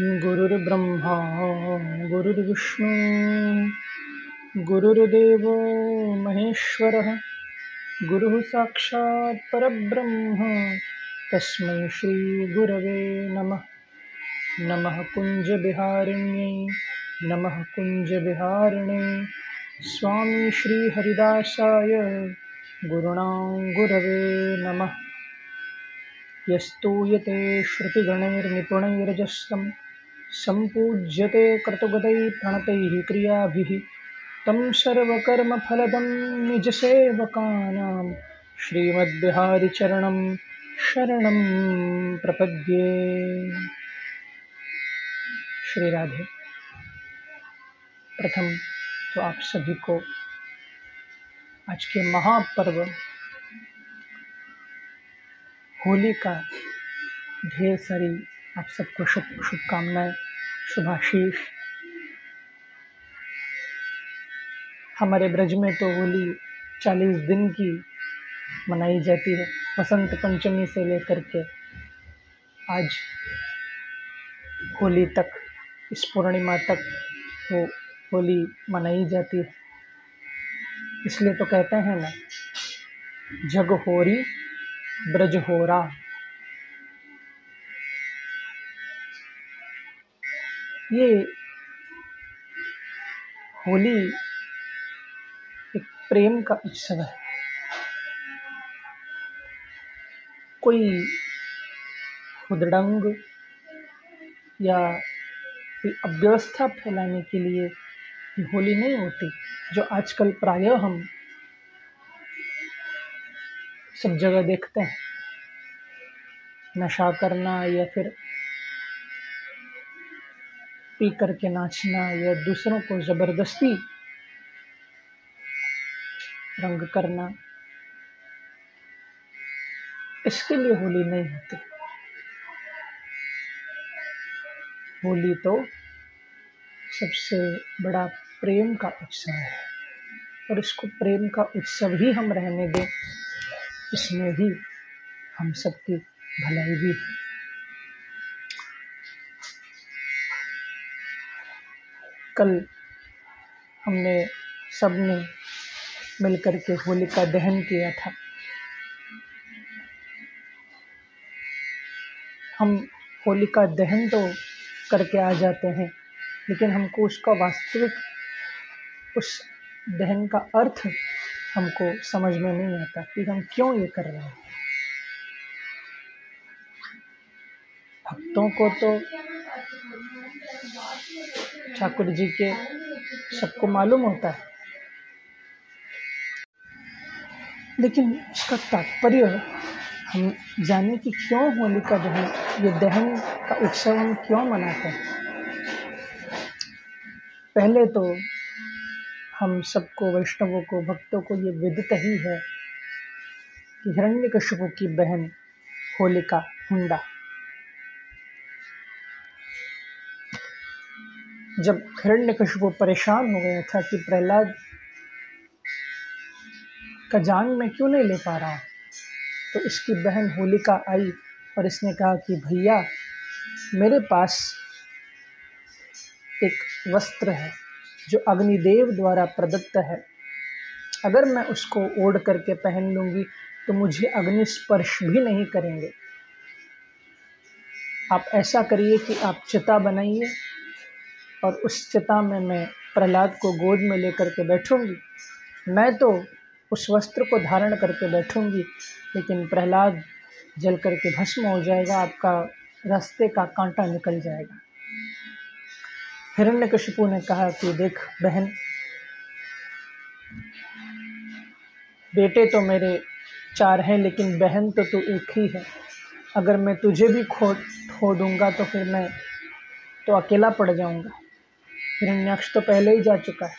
गुरुर्ब्रह्मा गुरुर्विष्णु गुरुर्देवो महेश्वरः गुरुः साक्षात् परब्रह्म तस्मै श्री गुरवे नमः। नमः कुञ्जविहारिण्ये नमः कुञ्जविहारिणे स्वामी श्री हरिदासाय गुरुणां गुरवे नमः। यस्तूयते श्रुतिगणैर्निपुणैर्जस्तं सम्पूज्यते क्रतुगतैः प्रणतैः क्रियाभिः तं सर्वकर्मफलदं निजसेवकानां श्रीमद्बिहारिचरणं शरणं प्रपद्ये। श्री राधे। प्रथम तो आप सभी को आज के महापर्व होली का ढेर सारी आप सबको शुभकामनाएं, शुभाशीष। हमारे ब्रज में तो होली 40 दिन की मनाई जाती है, वसंत पंचमी से लेकर के आज होली तक, इस पूर्णिमा तक वो होली मनाई जाती है। इसलिए तो कहते हैं ना, जग होरी ब्रज होरा। ये होली एक प्रेम का उत्सव है। कोई हुदड़ंग या कोई अव्यवस्था फैलाने के लिए ये होली नहीं होती, जो आजकल प्रायः हम सब जगह देखते हैं। नशा करना या फिर पी करके नाचना या दूसरों को जबरदस्ती रंग करना, इसके लिए होली नहीं होती। होली तो सबसे बड़ा प्रेम का उत्सव है, और इसको प्रेम का उत्सव ही हम रहने दें, इसमें ही हम सबकी भलाई भी है। कल हमने सबने मिलकर के होलिका दहन किया था। हम होलिका दहन तो करके आ जाते हैं, लेकिन हमको उसका वास्तविक, उस दहन का अर्थ हमको समझ में नहीं आता कि हम क्यों ये कर रहे हैं। भक्तों को तो ठाकुर जी के सबको मालूम होता है, लेकिन इसका तात्पर्य हम जाने कि क्यों होलिका दहन, ये दहन का उत्सव हम क्यों मनाते हैं। पहले तो हम सबको, वैष्णवों को, भक्तों को ये विदित ही है कि हिरण्यकशिपु की बहन होलिका हुंडा, जब हिरण्यकशिपु परेशान हो गया था कि प्रहलाद का जान मैं क्यों नहीं ले पा रहा, तो इसकी बहन होलिका आई और इसने कहा कि भैया, मेरे पास एक वस्त्र है जो अग्निदेव द्वारा प्रदत्त है, अगर मैं उसको ओढ़ करके पहन लूँगी तो मुझे अग्नि स्पर्श भी नहीं करेंगे। आप ऐसा करिए कि आप चिता बनाइए और उस चिता में मैं प्रहलाद को गोद में लेकर के बैठूंगी। मैं तो उस वस्त्र को धारण करके बैठूंगी, लेकिन प्रहलाद जल करके भस्म हो जाएगा, आपका रास्ते का कांटा निकल जाएगा। हिरण्यकशिपु ने कहा कि देख बहन, बेटे तो मेरे 4 हैं, लेकिन बहन तो तू एक ही है। अगर मैं तुझे भी खो दूंगा तो फिर मैं तो अकेला पड़ जाऊंगा। हिरण्याक्ष तो पहले ही जा चुका है।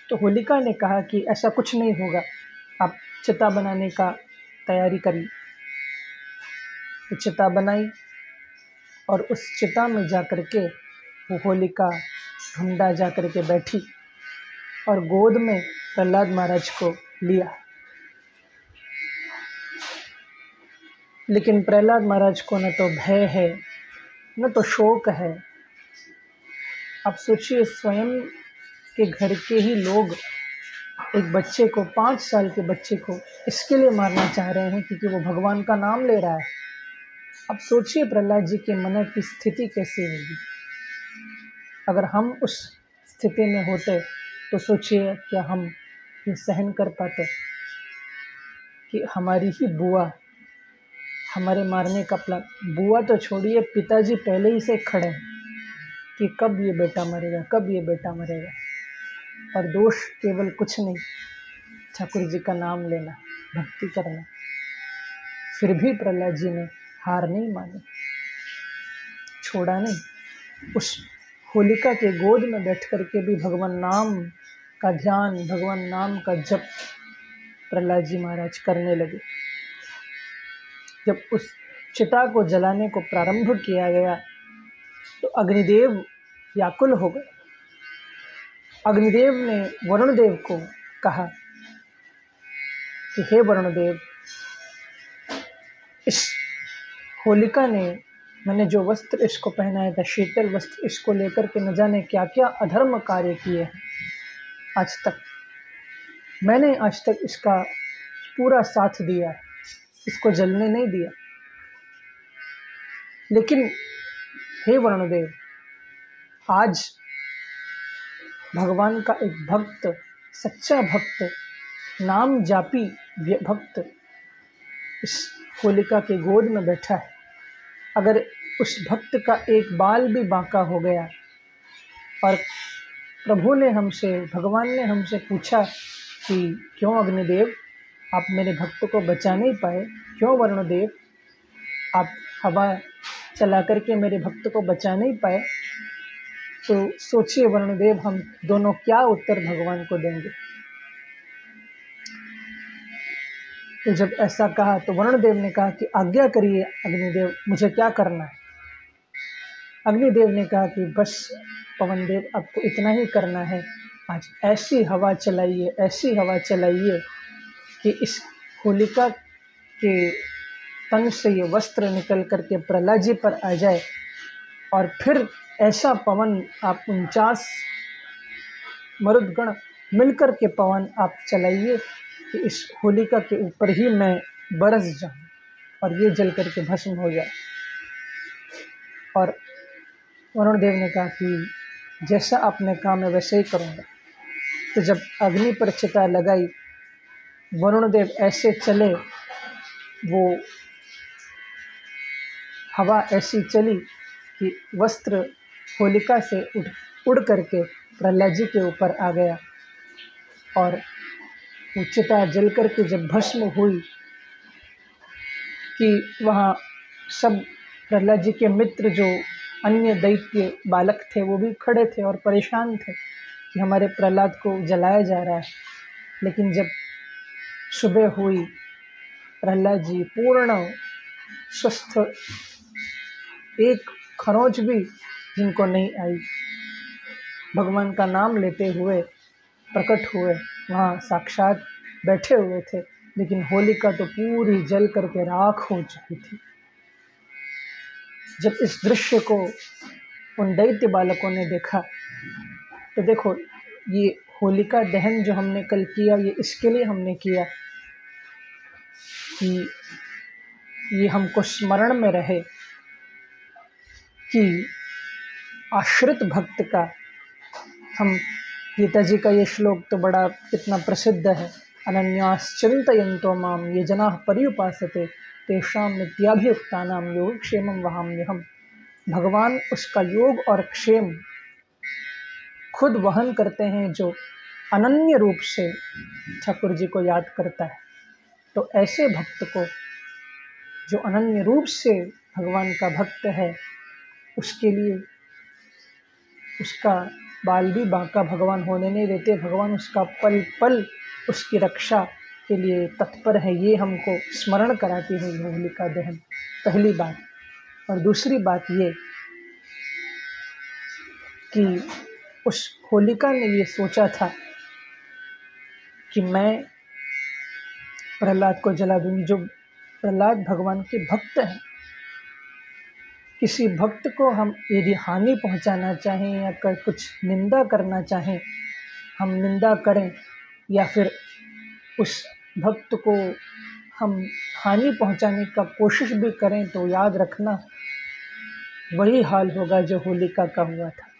तो होलिका ने कहा कि ऐसा कुछ नहीं होगा, आप चिता बनाने का तैयारी करिए। तो चिता बनाई और उस चिता में जा कर के वो होलिका ढूंढा जा कर के बैठी और गोद में प्रहलाद महाराज को लिया। लेकिन प्रहलाद महाराज को न तो भय है न तो शोक है। आप सोचिए, स्वयं के घर के ही लोग एक बच्चे को, 5 साल के बच्चे को इसके लिए मारना चाह रहे हैं क्योंकि वो भगवान का नाम ले रहा है। अब सोचिए प्रहलाद जी के मन की स्थिति कैसी होगी। अगर हम उस स्थिति में होते तो सोचिए क्या हम ये सहन कर पाते कि हमारी ही बुआ हमारे मारने का प्लान। बुआ तो छोड़िए, पिताजी पहले ही से खड़े हैं कि कब ये बेटा मरेगा, कब ये बेटा मरेगा। और दोष केवल कुछ नहीं, ठाकुर जी का नाम लेना, भक्ति करना। फिर भी प्रहलाद जी ने हार नहीं मानी, छोड़ा नहीं। उस होलिका के गोद में बैठ कर के भी भगवान नाम का ध्यान, भगवान नाम का जप प्रहलाद जी महाराज करने लगे। जब उस चिता को जलाने को प्रारंभ किया गया तो अग्निदेव व्याकुल हो गए। अग्निदेव ने वरुण देव को कहा कि हे वरुण देव, इस होलिका ने, मैंने जो वस्त्र इसको पहनाया था, शीतल वस्त्र, इसको लेकर के न जाने क्या क्या अधर्म कार्य किए हैं आज तक। मैंने आज तक इसका पूरा साथ दिया है, इसको जलने नहीं दिया। लेकिन हे वरुणदेव, आज भगवान का एक भक्त, सच्चा भक्त, नाम जापी भक्त इस होलिका के गोद में बैठा है। अगर उस भक्त का एक बाल भी बांका हो गया और प्रभु ने हमसे, भगवान ने हमसे पूछा कि क्यों अग्निदेव आप मेरे भक्त को बचा नहीं पाए, क्यों वरुणदेव आप हवा चला करके मेरे भक्त को बचा नहीं पाए, तो सोचिए वरुणदेव हम दोनों क्या उत्तर भगवान को देंगे। तो जब ऐसा कहा तो वरुणदेव ने कहा कि आज्ञा करिए अग्निदेव, मुझे क्या करना है। अग्निदेव ने कहा कि बस पवनदेव, आपको इतना ही करना है, आज ऐसी हवा चलाइए, ऐसी हवा चलाइए कि इस होलिका के तन से ये वस्त्र निकल करके प्रहलाद जी पर आ जाए, और फिर ऐसा पवन आप 49 मरुदगण मिलकर के पवन आप चलाइए कि इस होलिका के ऊपर ही मैं बरस जाऊं और ये जल करके भस्म हो जाए। और वरुण देव ने कहा कि जैसा आपने कहा मैं वैसे ही करूँगा। तो जब अग्नि पर चिता लगाई, वरुण देव ऐसे चले, वो हवा ऐसी चली कि वस्त्र होलिका से उड़ करके प्रहलाद जी के ऊपर आ गया। और वो चिता जल करके जब भस्म हुई कि वहाँ सब प्रहलाद जी के मित्र, जो अन्य दैत्य बालक थे, वो भी खड़े थे और परेशान थे कि हमारे प्रहलाद को जलाया जा रहा है। लेकिन जब सुबह हुई, प्रहलाद जी पूर्ण स्वस्थ, एक खरोंच भी जिनको नहीं आई, भगवान का नाम लेते हुए प्रकट हुए, वहाँ साक्षात बैठे हुए थे। लेकिन होलिका तो पूरी जल करके राख हो चुकी थी। जब इस दृश्य को उन दैत्य बालकों ने देखा तो देखो, ये होलिका दहन जो हमने कल किया, ये इसके लिए हमने किया कि ये हमको स्मरण में रहे कि आश्रित भक्त का, हम गीता जी का ये श्लोक तो बड़ा कितना प्रसिद्ध है, अनन्याश्चिन्तयन्तो माम ये जनाः पर्युपासते तेषां नित्याभियुक्तानां योगक्षेमं वहाम्यहम्। भगवान उसका योग और क्षेम खुद वहन करते हैं जो अनन्य रूप से ठाकुर जी को याद करता है। तो ऐसे भक्त को, जो अनन्य रूप से भगवान का भक्त है, उसके लिए उसका बाल भी बांका भगवान होने नहीं देते। भगवान उसका पल पल उसकी रक्षा के लिए तत्पर है। ये हमको स्मरण कराती है होलिका दहन, पहली बात। और दूसरी बात ये कि उस होलिका ने ये सोचा था कि मैं प्रहलाद को जला दूंगी। जो प्रहलाद भगवान के भक्त हैं। किसी भक्त को हम यदि हानि पहुंचाना चाहें या कुछ निंदा करना चाहें, हम निंदा करें या फिर उस भक्त को हम हानि पहुंचाने का कोशिश भी करें, तो याद रखना वही हाल होगा जो होलिका का हुआ था।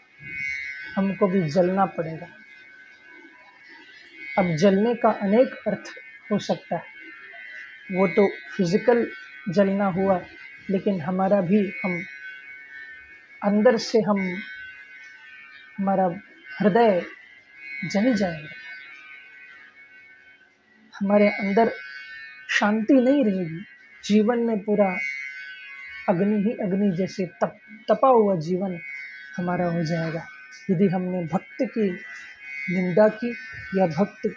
हमको भी जलना पड़ेगा। अब जलने का अनेक अर्थ हो सकता है, वो तो फिजिकल जलना हुआ, लेकिन हमारा भी हम अंदर से हमारा हृदय जल जाएगा, हमारे अंदर शांति नहीं रहेगी। जीवन में पूरा अग्नि ही अग्नि जैसे तपा हुआ जीवन हमारा हो जाएगा, यदि हमने भक्त की निंदा की या भक्त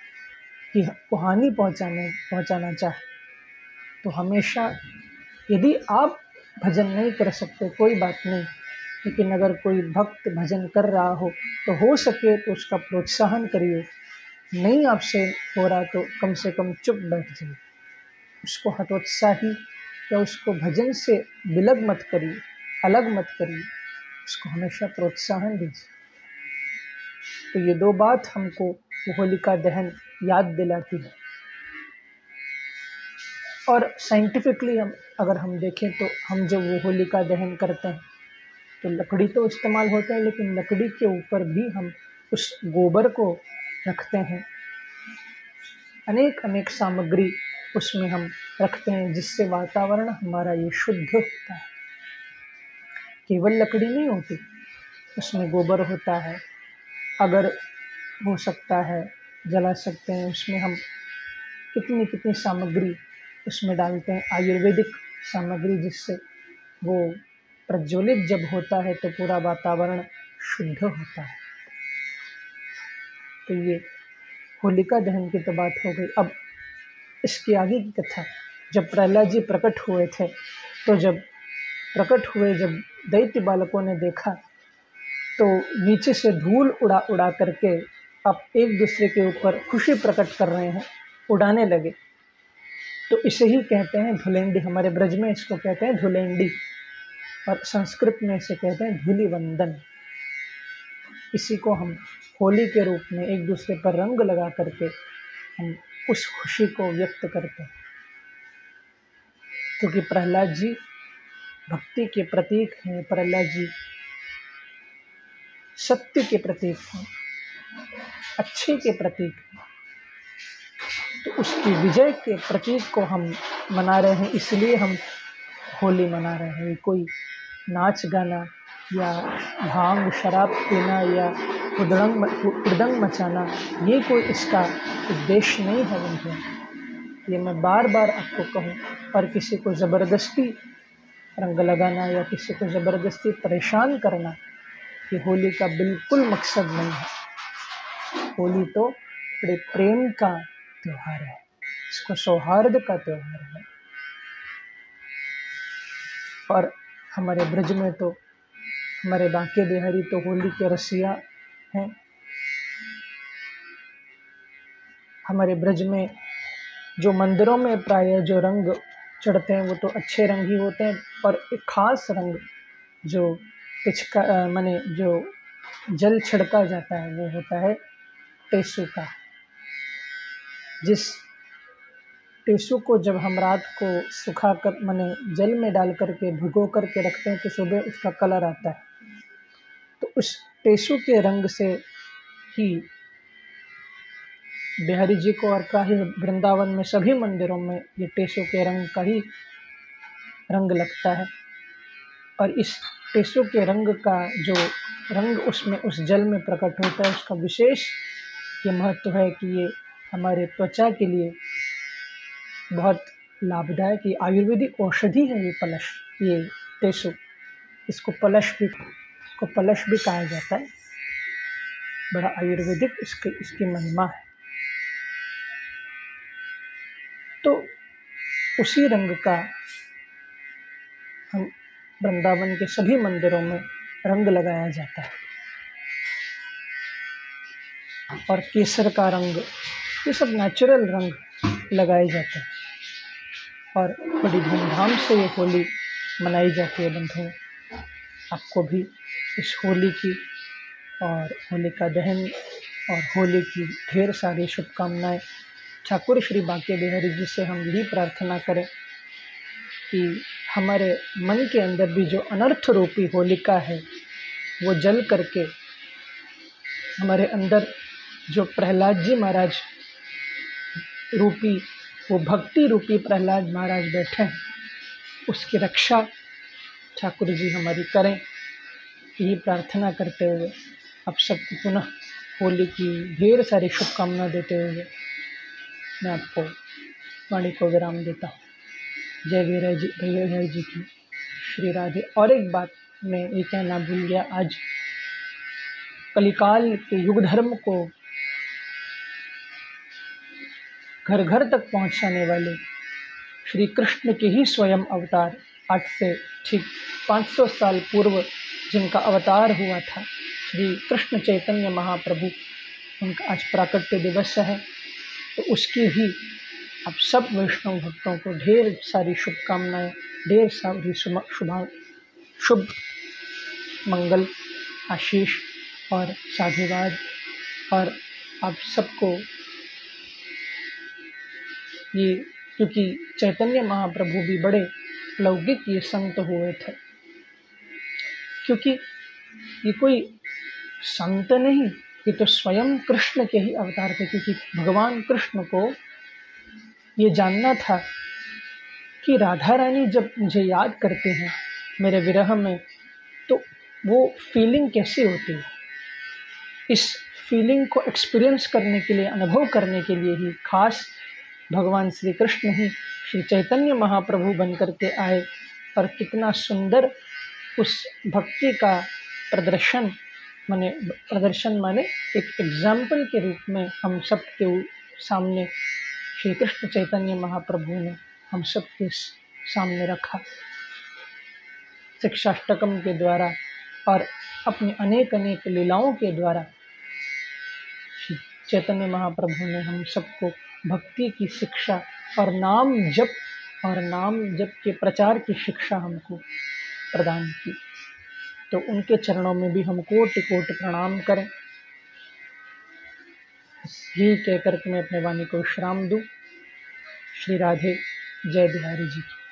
की को हानि पहुंचाना चाहे। तो हमेशा, यदि आप भजन नहीं कर सकते कोई बात नहीं, लेकिन अगर कोई भक्त भजन कर रहा हो तो हो सके तो उसका प्रोत्साहन करिए। नहीं आपसे हो रहा तो कम से कम चुप बैठ जाइए, उसको हतोत्साही या उसको भजन से विलग मत करिए, अलग मत करिए, उसको हमेशा प्रोत्साहन दीजिए। तो ये दो बात हमको होलिका दहन याद दिलाती है। और साइंटिफिकली अगर हम देखें तो हम जब वो होलिका दहन करते हैं तो लकड़ी तो इस्तेमाल होता है, लेकिन लकड़ी के ऊपर भी हम उस गोबर को रखते हैं। अनेक सामग्री उसमें हम रखते हैं, जिससे वातावरण हमारा ये शुद्ध होता है। केवल लकड़ी नहीं होती, उसमें गोबर होता है। अगर हो सकता है जला सकते हैं, उसमें हम कितनी सामग्री उसमें डालते हैं, आयुर्वेदिक सामग्री, जिससे वो प्रज्वलित जब होता है तो पूरा वातावरण शुद्ध होता है। तो ये होलिका दहन की तो बात हो गई। अब इसकी आगे की कथा, जब प्रहलाद जी प्रकट हुए थे, तो जब प्रकट हुए, जब दैत्य बालकों ने देखा तो नीचे से धूल उड़ा करके अब एक दूसरे के ऊपर खुशी प्रकट कर रहे हैं, उड़ाने लगे। तो इसे ही कहते हैं धुलेंडी। हमारे ब्रज में इसको कहते हैं धुलेंडी, और संस्कृत में इसे कहते हैं धूलिवंदन। इसी को हम होली के रूप में एक दूसरे पर रंग लगा करके हम उस खुशी को व्यक्त करते हैं, क्योंकि प्रहलाद जी भक्ति के प्रतीक हैं, प्रहलाद जी सत्य के प्रतीक हैं, अच्छे के प्रतीक हैं। तो उसकी विजय के प्रतीक को हम मना रहे हैं, इसलिए हम होली मना रहे हैं। कोई नाच गाना या भांग शराब पीना या उदंग मचाना, ये कोई इसका उद्देश्य नहीं है बंधुओं। ये मैं बार बार आपको कहूँ, और किसी को ज़बरदस्ती रंग लगाना या किसी को ज़बरदस्ती परेशान करना, ये होली का बिल्कुल मकसद नहीं है। होली तो बड़े प्रेम का त्यौहार है, इसको सौहार्द का त्यौहार है। और हमारे ब्रज में तो, हमारे बांके बिहारी तो होली के रसिया हैं। हमारे ब्रज में जो मंदिरों में प्रायः जो रंग चढ़ते हैं वो तो अच्छे रंग ही होते हैं, पर एक खास रंग जो माने जो जल छिड़का जाता है वो होता है टेसू का। जिस टेसू को जब हम रात को सुखा कर माने जल में डाल करके भिगो करके रखते हैं तो सुबह उसका कलर आता है। तो उस टेसू के रंग से ही बिहारी जी को, और का ही वृंदावन में सभी मंदिरों में ये टेसू के रंग का ही रंग लगता है। और इस टेसू के रंग का जो रंग उसमें उस जल में प्रकट होता है, उसका विशेष ये महत्व है कि ये हमारे त्वचा के लिए बहुत लाभदायक, ये आयुर्वेदिक औषधि है। ये टेसू, इसको पलश भी कहा जाता है। बड़ा आयुर्वेदिक इसकी महिमा है। तो उसी रंग का हम वृंदावन के सभी मंदिरों में रंग लगाया जाता है। और केसर का रंग, ये सब नेचुरल रंग लगाए जाते हैं। और बड़ी धूमधाम से ये होली मनाई जाती है बंधुओं। आपको भी इस होली की और होलिका दहन और होली की ढेर सारी शुभकामनाएं। ठाकुर श्री बांके बिहारी जी से हम यही प्रार्थना करें कि हमारे मन के अंदर भी जो अनर्थ रूपी होलिका है वो जल करके हमारे अंदर जो प्रहलाद जी महाराज रूपी, वो भक्ति रूपी प्रहलाद महाराज बैठे हैं, उसकी रक्षा ठाकुर जी हमारी करें। यही प्रार्थना करते हुए आप सबको पुनः होली की ढेर सारी शुभकामना देते हुए मैं आपको वाणी को विराम देता हूँ। जय वीर जी की श्री राधे। और एक बात मैं ये कहना भूल गया, आज कलिकाल के युग धर्म को घर घर तक पहुंचाने वाले श्री कृष्ण के ही स्वयं अवतार, आज से ठीक 500 साल पूर्व जिनका अवतार हुआ था, श्री कृष्ण चैतन्य महाप्रभु, उनका आज प्राकट्य दिवस है। तो उसकी भी आप सब वैष्णव भक्तों को ढेर सारी शुभकामनाएं, ढेर सारी शुभ मंगल आशीष और साधुवाद। और आप सबको ये, क्योंकि चैतन्य महाप्रभु भी बड़े अलौकिक ये संत हुए थे, क्योंकि ये कोई संत नहीं, ये तो स्वयं कृष्ण के ही अवतार थे। क्योंकि भगवान कृष्ण को ये जानना था कि राधा रानी जब मुझे याद करते हैं मेरे विरह में, तो वो फीलिंग कैसी होती है। इस फीलिंग को एक्सपीरियंस करने के लिए, अनुभव करने के लिए ही खास भगवान श्री कृष्ण ही श्री चैतन्य महाप्रभु बन कर के आए। और कितना सुंदर उस भक्ति का प्रदर्शन माने एक एग्जाम्पल के रूप में हम सब के सामने श्री कृष्ण चैतन्य महाप्रभु ने हम सब के सामने रखा। शिक्षाष्टकम के द्वारा और अपनी अनेक अनेक लीलाओं के द्वारा श्री चैतन्य महाप्रभु ने हम सबको भक्ति की शिक्षा और नाम जप के प्रचार की शिक्षा हमको प्रदान की। तो उनके चरणों में भी हम कोटि कोटि प्रणाम करें। यही कहकर के मैं अपने वाणी को विश्राम दूं। श्री राधे। जय बिहारी जी की।